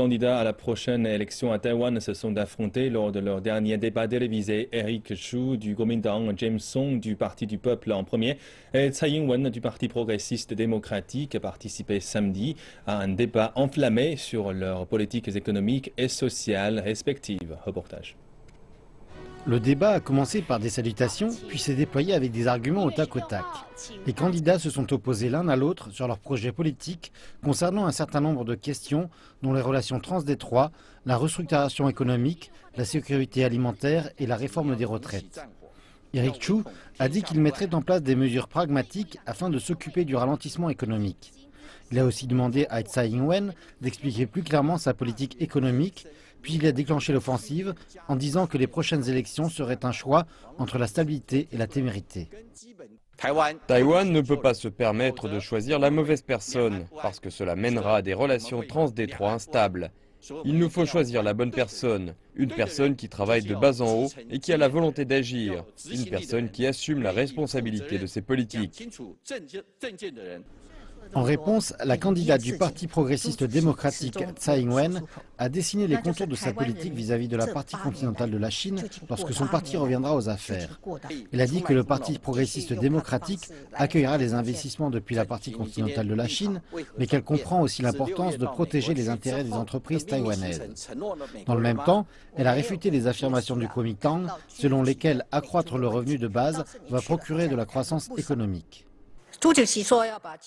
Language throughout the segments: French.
candidats à la prochaine élection à Taïwan se sont affrontés lors de leur dernier débat télévisé. Eric Chu du Kuomintang, James Song du Parti du Peuple en premier et Tsai Ing-wen du Parti progressiste démocratique participaient samedi à un débat enflammé sur leurs politiques économiques et sociales respectives. Reportage. Le débat a commencé par des salutations, puis s'est déployé avec des arguments au tac au tac. Les candidats se sont opposés l'un à l'autre sur leurs projets politiques concernant un certain nombre de questions, dont les relations transdétroits, la restructuration économique, la sécurité alimentaire et la réforme des retraites. Eric Chu a dit qu'il mettrait en place des mesures pragmatiques afin de s'occuper du ralentissement économique. Il a aussi demandé à Tsai Ing-wen d'expliquer plus clairement sa politique économique, puis il a déclenché l'offensive en disant que les prochaines élections seraient un choix entre la stabilité et la témérité. Taïwan ne peut pas se permettre de choisir la mauvaise personne, parce que cela mènera à des relations transdétroits instables. Il nous faut choisir la bonne personne, une personne qui travaille de bas en haut et qui a la volonté d'agir, une personne qui assume la responsabilité de ses politiques. En réponse, la candidate du Parti progressiste démocratique Tsai Ing-wen a dessiné les contours de sa politique vis-à-vis de la partie continentale de la Chine lorsque son parti reviendra aux affaires. Elle a dit que le Parti progressiste démocratique accueillera les investissements depuis la partie continentale de la Chine, mais qu'elle comprend aussi l'importance de protéger les intérêts des entreprises taïwanaises. Dans le même temps, elle a réfuté les affirmations du Kuomintang selon lesquelles accroître le revenu de base va procurer de la croissance économique.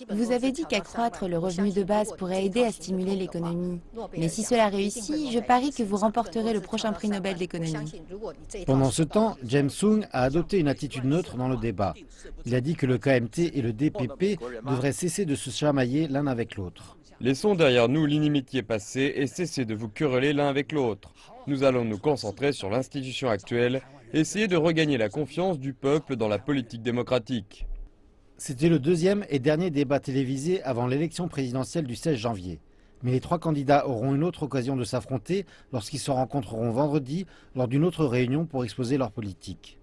Vous avez dit qu'accroître le revenu de base pourrait aider à stimuler l'économie. Mais si cela réussit, je parie que vous remporterez le prochain prix Nobel d'économie. Pendant ce temps, James Song a adopté une attitude neutre dans le débat. Il a dit que le KMT et le DPP devraient cesser de se chamailler l'un avec l'autre. Laissons derrière nous l'inimitié passée et cessez de vous quereller l'un avec l'autre. Nous allons nous concentrer sur l'institution actuelle et essayer de regagner la confiance du peuple dans la politique démocratique. C'était le deuxième et dernier débat télévisé avant l'élection présidentielle du 16 janvier. Mais les trois candidats auront une autre occasion de s'affronter lorsqu'ils se rencontreront vendredi lors d'une autre réunion pour exposer leur politique.